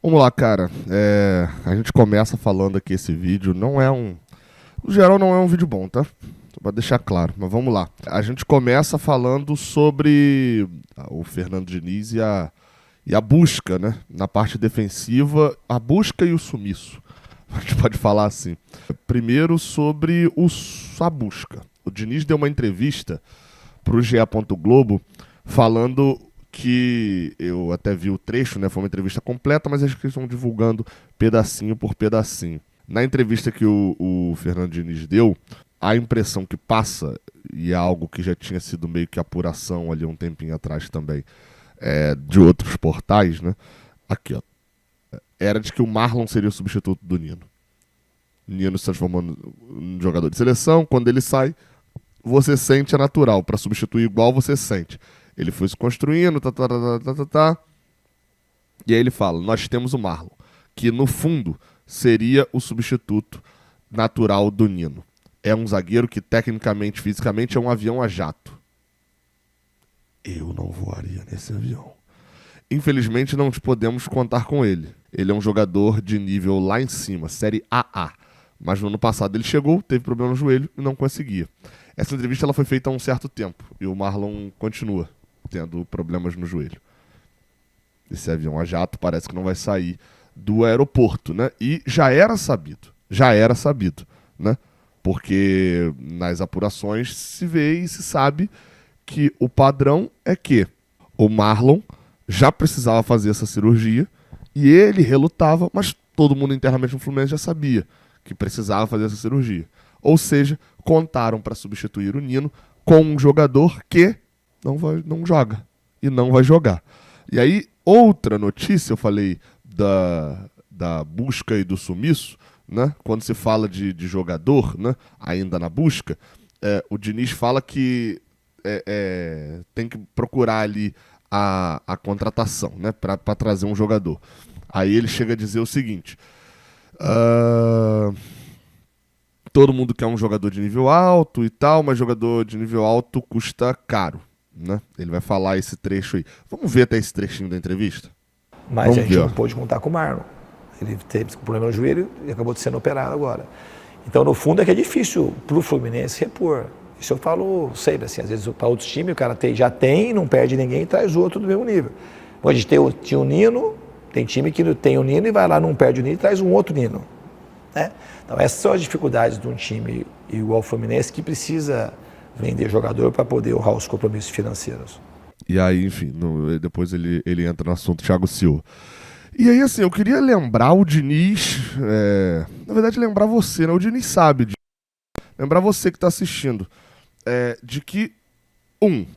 Vamos lá, cara. A gente começa falando aqui esse vídeo. Não é um. No geral, não é um vídeo bom, tá? Só pra deixar claro. Mas vamos lá. A gente começa falando sobre o Fernando Diniz e a busca, né? Na parte defensiva, a busca e o sumiço. A gente pode falar assim. Primeiro, sobre a busca. O Diniz deu uma entrevista pro GE. Globo falando que eu até vi o trecho, né? Foi uma entrevista completa, mas acho que eles estão divulgando pedacinho por pedacinho. Na entrevista que o Fernando Diniz deu, a impressão que passa, e é algo que já tinha sido meio que apuração ali um tempinho atrás também, de outros portais, né? Aqui, ó. Era de que o Marlon seria o substituto do Nino. Nino se transformando em jogador de seleção. Quando ele sai, você sente, é natural. Para substituir igual, você sente. Ele foi se construindo, E aí ele fala, nós temos o Marlon, que no fundo seria o substituto natural do Nino. É um zagueiro que tecnicamente, fisicamente, é um avião a jato. Eu não voaria nesse avião. Infelizmente não podemos contar com ele. Ele é um jogador de nível lá em cima, série AA. Mas no ano passado ele chegou, teve problema no joelho e não conseguia. Essa entrevista ela foi feita há um certo tempo e o Marlon continua tendo problemas no joelho. Esse avião a jato parece que não vai sair do aeroporto, né? E já era sabido, né? Porque nas apurações se vê e se sabe que o padrão é que o Marlon já precisava fazer essa cirurgia e ele relutava, mas todo mundo internamente no Fluminense já sabia que precisava fazer essa cirurgia. Ou seja, contaram para substituir o Nino com um jogador que não joga e não vai jogar. E aí, outra notícia, eu falei da busca e do sumiço, né? Quando se fala de jogador, né? Ainda na busca, o Diniz fala que tem que procurar ali a contratação, né? Para trazer um jogador. Aí ele chega a dizer o seguinte: todo mundo quer um jogador de nível alto e tal, mas jogador de nível alto custa caro, né? Ele vai falar esse trecho aí. Vamos ver até esse trechinho da entrevista? Mas Vamos a gente ver, não pôde contar com o Marlon. Ele teve problema no joelho e acabou sendo operado agora. Então, no fundo, é que é difícil para o Fluminense repor. Isso eu falo sempre, assim, às vezes para outros times o cara já tem, não perde ninguém e traz outro do mesmo nível. Bom, a gente tinha o Nino, tem time que tem o Nino e vai lá, não perde o Nino e traz um outro Nino. Né? Então, essas são as dificuldades de um time igual ao Fluminense que precisa vender jogador para poder honrar os compromissos financeiros. E aí, enfim, depois ele entra no assunto Thiago Silva. E aí, assim, eu queria lembrar o Diniz, na verdade lembrar você, né? O Diniz sabe, lembrar você que está assistindo, de que,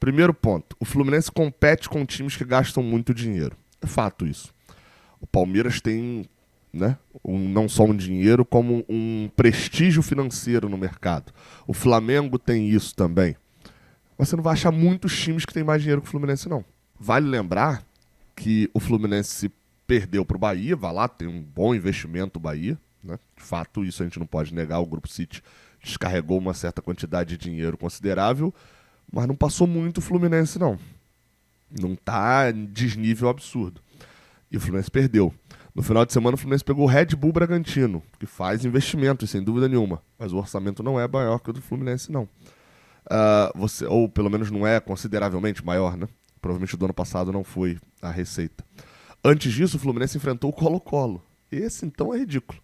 primeiro ponto, o Fluminense compete com times que gastam muito dinheiro. É fato isso. O Palmeiras tem, né, não só um dinheiro, como um prestígio financeiro no mercado. O Flamengo tem isso também. Você não vai achar muitos times que têm mais dinheiro que o Fluminense, não. Vale lembrar que o Fluminense perdeu para o Bahia, vai lá, tem um bom investimento o Bahia, né? De fato, isso a gente não pode negar, o Grupo City descarregou uma certa quantidade de dinheiro considerável, mas não passou muito o Fluminense, não. Não tá em desnível absurdo. E o Fluminense perdeu. No final de semana, o Fluminense pegou o Red Bull Bragantino, que faz investimentos, sem dúvida nenhuma, mas o orçamento não é maior que o do Fluminense, não. Ou pelo menos não é consideravelmente maior, né? Provavelmente do ano passado não foi a receita. Antes disso, o Fluminense enfrentou o Colo-Colo. Esse, então, é ridículo.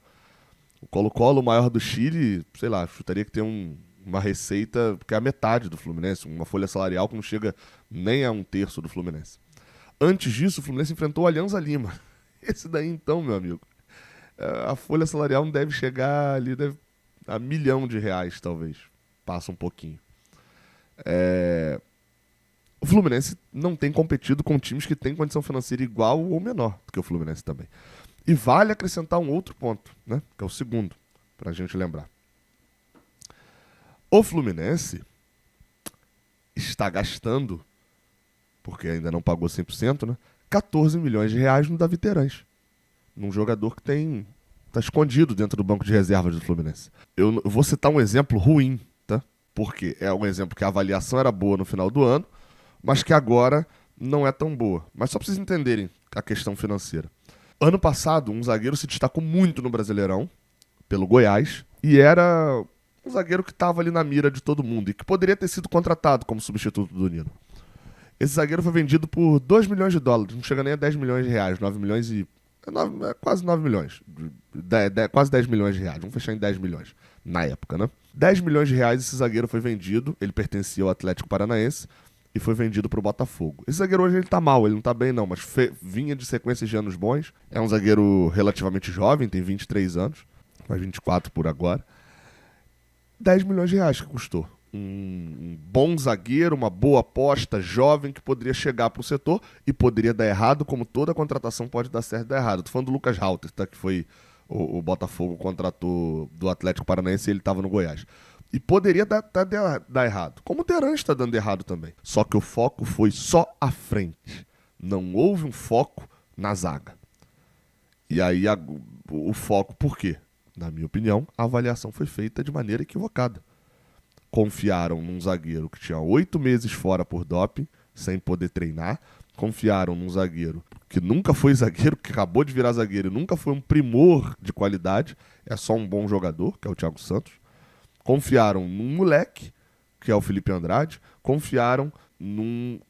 O Colo-Colo, o maior do Chile, sei lá, chutaria que tem uma receita que é a metade do Fluminense, uma folha salarial que não chega nem a 1/3 do Fluminense. Antes disso, o Fluminense enfrentou o Alianza Lima. Esse daí, então, meu amigo, a folha salarial não deve chegar ali a R$ 1 milhão, talvez. Passa um pouquinho. O Fluminense não tem competido com times que têm condição financeira igual ou menor do que o Fluminense também. E vale acrescentar um outro ponto, né? Que é o segundo, pra gente lembrar. O Fluminense está gastando, porque ainda não pagou 100%, né? 14 milhões de reais no Davi Terãs, num jogador que está escondido dentro do banco de reservas do Fluminense. Eu vou citar um exemplo ruim, tá? Porque é um exemplo que a avaliação era boa no final do ano, mas que agora não é tão boa. Mas só para vocês entenderem a questão financeira. Ano passado, um zagueiro se destacou muito no Brasileirão, pelo Goiás, e era um zagueiro que estava ali na mira de todo mundo e que poderia ter sido contratado como substituto do Nino. Esse zagueiro foi vendido por 2 milhões de dólares, não chega nem a 10 milhões de reais, 9 milhões e... quase 9 milhões, quase 10 milhões de reais, vamos fechar em 10 milhões, na época, né? 10 milhões de reais esse zagueiro foi vendido, ele pertencia ao Atlético Paranaense e foi vendido pro Botafogo. Esse zagueiro hoje ele tá mal, ele não tá bem não, mas vinha de sequências de anos bons, é um zagueiro relativamente jovem, tem 23 anos, faz 24 por agora. 10 milhões de reais que custou. Um bom zagueiro, uma boa aposta, jovem, que poderia chegar para o setor e poderia dar errado, como toda contratação pode dar certo e dar errado. Tô falando do Lucas Halter, tá? Que foi o Botafogo contratou do Atlético Paranaense e ele estava no Goiás. E poderia dar errado, como o Terán está dando errado também. Só que o foco foi só à frente. Não houve um foco na zaga. E aí o foco, por quê? Na minha opinião, a avaliação foi feita de maneira equivocada. Confiaram num zagueiro que tinha 8 meses fora por doping, sem poder treinar. Confiaram num zagueiro que nunca foi zagueiro, que acabou de virar zagueiro e nunca foi um primor de qualidade. É só um bom jogador, que é o Thiago Santos. Confiaram num moleque, que é o Felipe Andrade. Confiaram num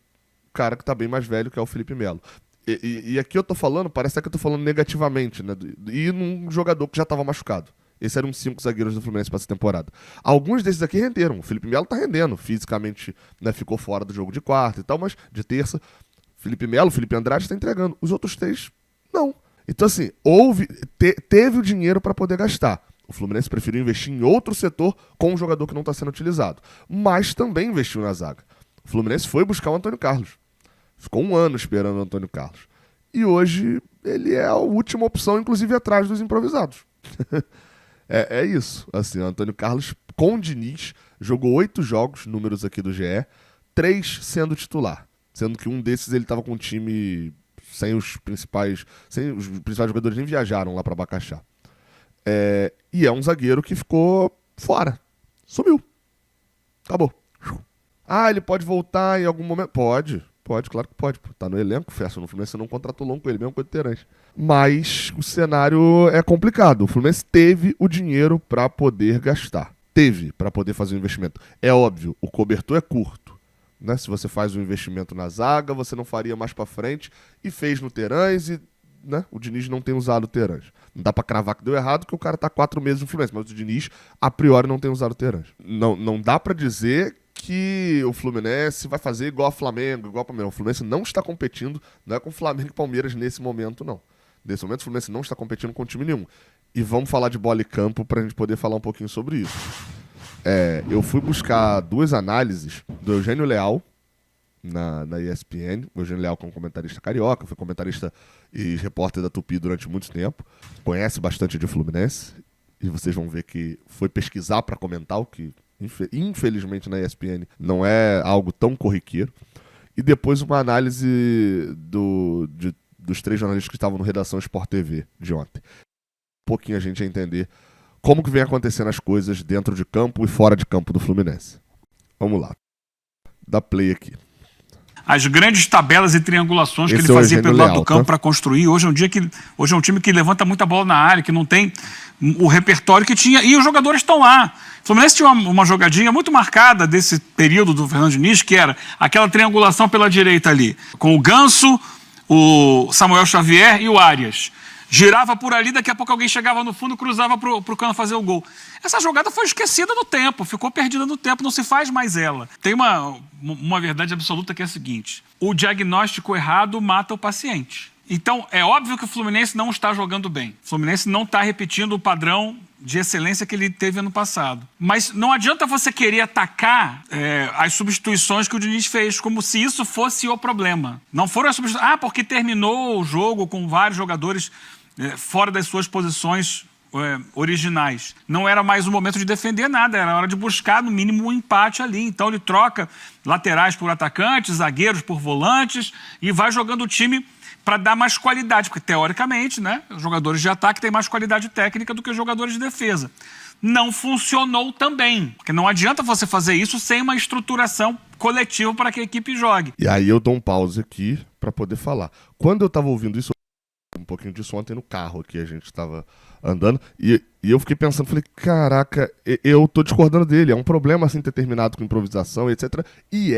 cara que tá bem mais velho, que é o Felipe Melo. E aqui eu tô falando, parece que eu tô falando negativamente, né? E num jogador que já tava machucado. Esses eram 5 zagueiros do Fluminense para essa temporada. Alguns desses aqui renderam. O Felipe Melo tá rendendo. Fisicamente, né, ficou fora do jogo de quarta e tal, mas de terça, Felipe Melo, Felipe Andrade tá entregando. Os outros 3, não. Então, assim, teve o dinheiro para poder gastar. O Fluminense preferiu investir em outro setor com um jogador que não está sendo utilizado. Mas também investiu na zaga. O Fluminense foi buscar o Antônio Carlos. Ficou 1 ano esperando o Antônio Carlos. E hoje ele é a última opção, inclusive atrás dos improvisados. É isso. Assim, o Antônio Carlos, com o Diniz, jogou 8 jogos, números aqui do GE, 3 sendo titular. Sendo que um desses ele estava com um time sem os principais jogadores nem viajaram lá para Bacaxá. E é um zagueiro que ficou fora. Sumiu. Acabou. Ele pode voltar em algum momento? Pode, claro que pode. Tá no elenco, no Fluminense não contratou longo com ele, mesmo com o Terãs. Mas o cenário é complicado. O Fluminense teve o dinheiro para poder gastar. Teve para poder fazer o investimento. É óbvio, o cobertor é curto. Né? Se você faz um investimento na zaga, você não faria mais para frente. E fez no Terãs e, né, o Diniz não tem usado o Terãs. Não dá para cravar que deu errado, porque o cara tá 4 meses no Fluminense. Mas o Diniz, a priori, não tem usado o Terãs. Não dá para dizer que o Fluminense vai fazer igual a Flamengo, igual ao Palmeiras. O Fluminense não está competindo, não é com o Flamengo e Palmeiras nesse momento, não. Nesse momento o Fluminense não está competindo com time nenhum. E vamos falar de bola e campo pra gente poder falar um pouquinho sobre isso. Eu fui buscar 2 análises do Eugênio Leal na ESPN. O Eugênio Leal, que é um comentarista carioca, foi comentarista e repórter da Tupi durante muito tempo. Conhece bastante de Fluminense. E vocês vão ver que foi pesquisar para comentar, o que infelizmente na ESPN não é algo tão corriqueiro. E depois uma análise dos 3 jornalistas que estavam no Redação Sport TV de ontem. Um pouquinho a gente a entender como que vem acontecendo as coisas dentro de campo e fora de campo do Fluminense. Vamos lá. Dá play aqui. As grandes tabelas e triangulações que ele fazia pelo lado do campo para construir. Hoje é um time que levanta muita bola na área, que não tem o repertório que tinha. E os jogadores estão lá. O Fluminense tinha uma jogadinha muito marcada desse período do Fernando Diniz, que era aquela triangulação pela direita ali, com o Ganso, o Samuel Xavier e o Arias. Girava por ali, daqui a pouco alguém chegava no fundo e cruzava pro Cano fazer o gol. Essa jogada foi esquecida no tempo, ficou perdida no tempo, não se faz mais ela. Tem uma verdade absoluta que é a seguinte: o diagnóstico errado mata o paciente. Então, é óbvio que o Fluminense não está jogando bem. O Fluminense não está repetindo o padrão de excelência que ele teve ano passado. Mas não adianta você querer atacar as substituições que o Diniz fez, como se isso fosse o problema. Não foram as substituições. Porque terminou o jogo com vários jogadores fora das suas posições originais. Não era mais o momento de defender nada, era hora de buscar, no mínimo, um empate ali. Então ele troca laterais por atacantes, zagueiros por volantes e vai jogando o time para dar mais qualidade, porque teoricamente, né, os jogadores de ataque têm mais qualidade técnica do que os jogadores de defesa. Não funcionou também, porque não adianta você fazer isso sem uma estruturação coletiva para que a equipe jogue. E aí eu dou um pause aqui para poder falar. Quando eu estava ouvindo isso, pouquinho disso ontem no carro que a gente estava andando, e eu fiquei pensando, falei, caraca, eu tô discordando dele, é um problema assim ter terminado com improvisação, etc. E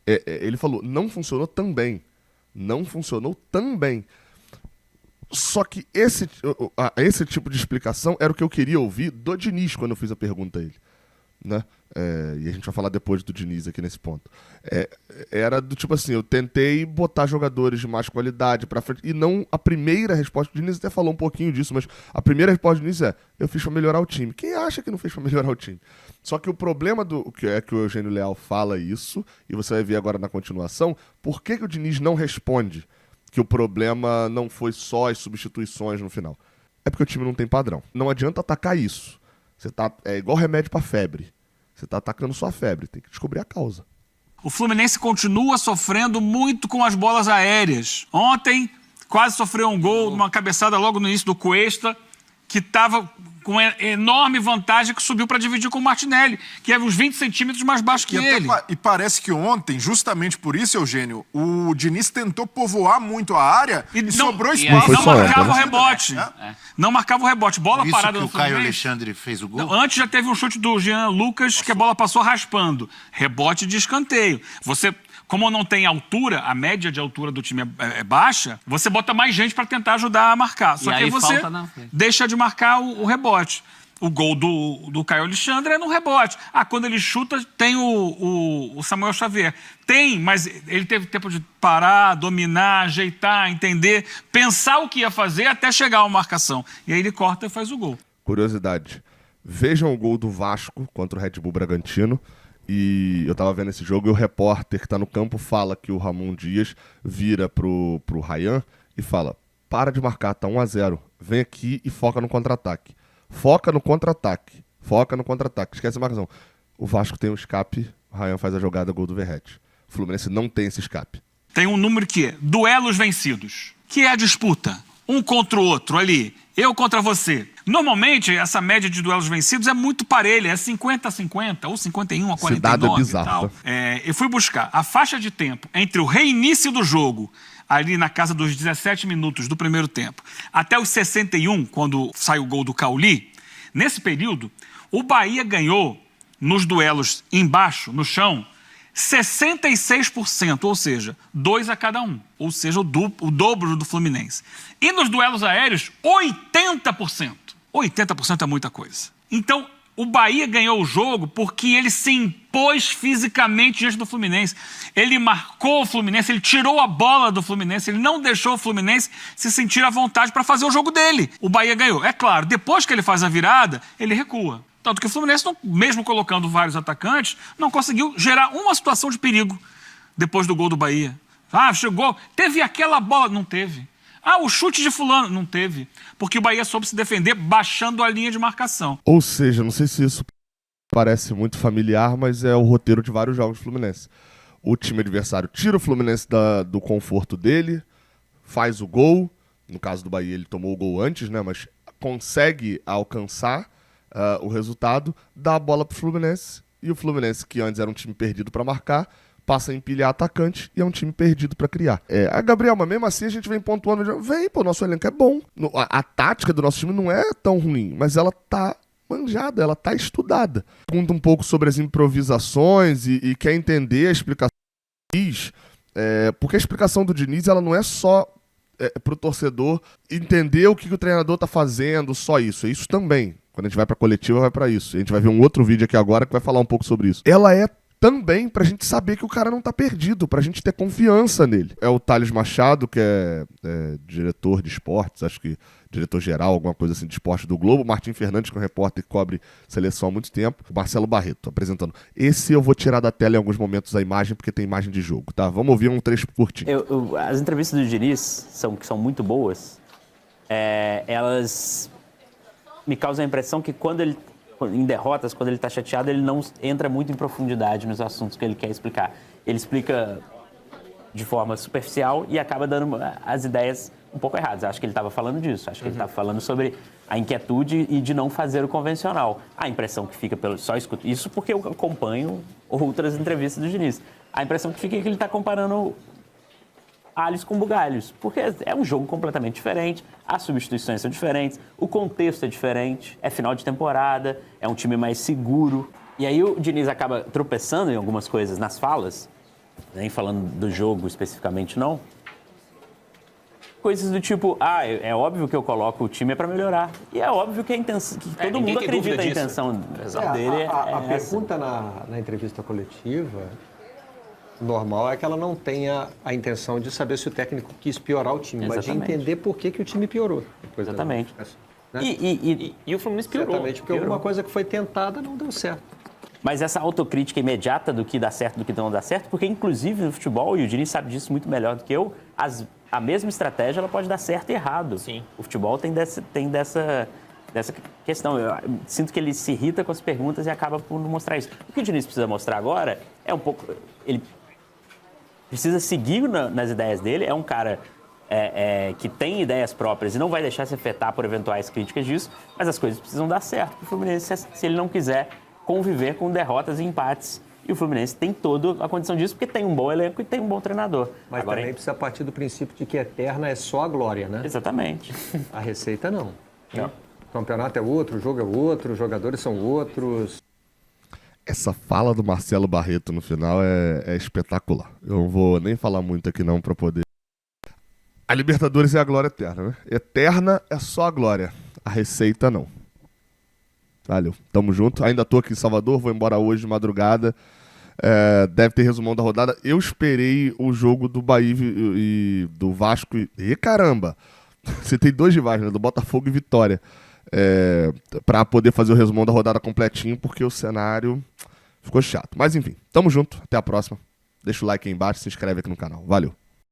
ele falou, não funcionou tão bem. Não funcionou tão bem. Só que esse tipo de explicação era o que eu queria ouvir do Diniz quando eu fiz a pergunta a ele. Né? E a gente vai falar depois do Diniz aqui nesse ponto. Era do tipo assim, eu tentei botar jogadores de mais qualidade pra frente, e não a primeira resposta, o Diniz até falou um pouquinho disso, mas a primeira resposta do Diniz eu fiz pra melhorar o time. Quem acha que não fez pra melhorar o time? Só que o problema que o Eugênio Leal fala isso, e você vai ver agora na continuação, por que o Diniz não responde que o problema não foi só as substituições no final? É porque o time não tem padrão. Não adianta atacar isso. É igual remédio pra febre. Você tá atacando só a febre, tem que descobrir a causa. O Fluminense continua sofrendo muito com as bolas aéreas. Ontem, quase sofreu um gol, numa cabeçada logo no início do Cuesta, que estava com enorme vantagem, que subiu para dividir com o Martinelli, que é uns 20 centímetros mais baixo que ele. E parece que ontem, justamente por isso, Eugênio, o Diniz tentou povoar muito a área e sobrou espaço. Não marcava o rebote. Não marcava o rebote. Bola parada no Fluminense. O Caio Alexandre fez o gol? Não, antes já teve um chute do Jean Lucas, que a bola passou raspando. Rebote de escanteio. Como não tem altura, a média de altura do time é baixa, você bota mais gente para tentar ajudar a marcar. Só que aí você deixa de marcar o rebote. O gol do Caio Alexandre é no rebote. Quando ele chuta, tem o Samuel Xavier. Tem, mas ele teve tempo de parar, dominar, ajeitar, entender, pensar o que ia fazer até chegar a uma marcação. E aí ele corta e faz o gol. Curiosidade. Vejam o gol do Vasco contra o Red Bull Bragantino. E eu tava vendo esse jogo e o repórter que tá no campo fala que o Ramon Dias vira pro Ryan e fala, para de marcar, tá 1-0, vem aqui e foca no contra-ataque. Foca no contra-ataque, esquece a marcação. O Vasco tem um escape, o Ryan faz a jogada, gol do Verratti. O Fluminense não tem esse escape. Tem um número que é duelos vencidos, que é a disputa, um contra o outro ali, eu contra você. Normalmente, essa média de duelos vencidos é muito parelha, é 50-50 ou 51-49 Esse dado é bizarro, e tal. Eu fui buscar a faixa de tempo entre o reinício do jogo, ali na casa dos 17 minutos do primeiro tempo, até os 61, quando sai o gol do Cauli. Nesse período, o Bahia ganhou, nos duelos embaixo, no chão, 66%, ou seja, 2 a cada um. Ou seja, o dobro do Fluminense. E nos duelos aéreos, 80%. 80% é muita coisa. Então, o Bahia ganhou o jogo porque ele se impôs fisicamente diante do Fluminense. Ele marcou o Fluminense, ele tirou a bola do Fluminense, ele não deixou o Fluminense se sentir à vontade para fazer o jogo dele. O Bahia ganhou. É claro, depois que ele faz a virada, ele recua. Tanto que o Fluminense, mesmo colocando vários atacantes, não conseguiu gerar uma situação de perigo depois do gol do Bahia. Chegou, teve aquela bola, não teve. O chute de fulano, não teve. Porque o Bahia soube se defender baixando a linha de marcação. Ou seja, não sei se isso parece muito familiar, mas é o roteiro de vários jogos do Fluminense. O time adversário tira o Fluminense do conforto dele, faz o gol. No caso do Bahia, ele tomou o gol antes, né? Mas consegue alcançar o resultado, dá a bola pro Fluminense. E o Fluminense, que antes era um time perdido para marcar, passa a empilhar atacante e é um time perdido pra criar. Gabriel, mas mesmo assim a gente vem pontuando. Nosso elenco é bom. A tática do nosso time não é tão ruim, mas ela tá manjada, ela tá estudada. Conta um pouco sobre as improvisações e quer entender a explicação do Diniz, porque a explicação do Diniz ela não é só pro torcedor entender o que o treinador tá fazendo, só isso. É isso também. Quando a gente vai pra coletiva, vai pra isso. A gente vai ver um outro vídeo aqui agora que vai falar um pouco sobre isso. Ela é também pra gente saber que o cara não tá perdido, pra gente ter confiança nele. É o Thales Machado, que é diretor de esportes, acho que diretor-geral, alguma coisa assim de esporte do Globo. Martim Fernandes, que é um repórter que cobre seleção há muito tempo. Marcelo Barreto, apresentando. Esse eu vou tirar da tela em alguns momentos a imagem, porque tem imagem de jogo, tá? Vamos ouvir um trecho curtinho. As entrevistas do Diniz, que são muito boas, elas me causam a impressão que em derrotas, quando ele está chateado, ele não entra muito em profundidade nos assuntos que ele quer explicar. Ele explica de forma superficial e acaba dando as ideias um pouco erradas. Acho que ele estava falando disso. Acho que ele estava falando sobre a inquietude e de não fazer o convencional. A impressão que fica só escuto isso porque eu acompanho outras entrevistas do Diniz. A impressão que fica é que ele está comparando alhos com bugalhos, porque é um jogo completamente diferente, as substituições são diferentes, o contexto é diferente, é final de temporada, é um time mais seguro. E aí o Diniz acaba tropeçando em algumas coisas nas falas, nem falando do jogo especificamente não, coisas do tipo, é óbvio que eu coloco o time para melhorar. E é óbvio que, que todo mundo acredita na intenção dele. A pergunta na entrevista coletiva normal é que ela não tenha a intenção de saber se o técnico quis piorar o time, mas de entender por que o time piorou. Exatamente. Né? E o Fluminense piorou. Exatamente, porque alguma coisa que foi tentada não deu certo. Mas essa autocrítica imediata do que dá certo e do que não dá certo, porque inclusive no futebol, e o Diniz sabe disso muito melhor do que eu, a mesma estratégia ela pode dar certo e errado. Sim. O futebol tem dessa questão. Eu sinto que ele se irrita com as perguntas e acaba por não mostrar isso. O que o Diniz precisa mostrar agora é um pouco... Ele precisa seguir nas ideias dele, é um cara que tem ideias próprias e não vai deixar se afetar por eventuais críticas disso, mas as coisas precisam dar certo para o Fluminense se ele não quiser conviver com derrotas e empates. E o Fluminense tem toda a condição disso, porque tem um bom elenco e tem um bom treinador. Mas agora, também precisa partir do princípio de que eterna é só a glória, né? Exatamente. A receita não. Não. O campeonato é outro, o jogo é outro, os jogadores são outros. Essa fala do Marcelo Barreto no final é espetacular. Eu não vou nem falar muito aqui não pra poder... A Libertadores é a glória eterna, né? Eterna é só a glória. A receita não. Valeu, tamo junto. Ainda tô aqui em Salvador, vou embora hoje de madrugada. Deve ter resumão da rodada. Eu esperei o jogo do Bahia e do Vasco. E caramba! Você tem 2 rivais, né? Do Botafogo e Vitória. Pra poder fazer o resumão da rodada completinho, porque o cenário ficou chato. Mas enfim, tamo junto. Até a próxima. Deixa o like aí embaixo, se inscreve aqui no canal. Valeu!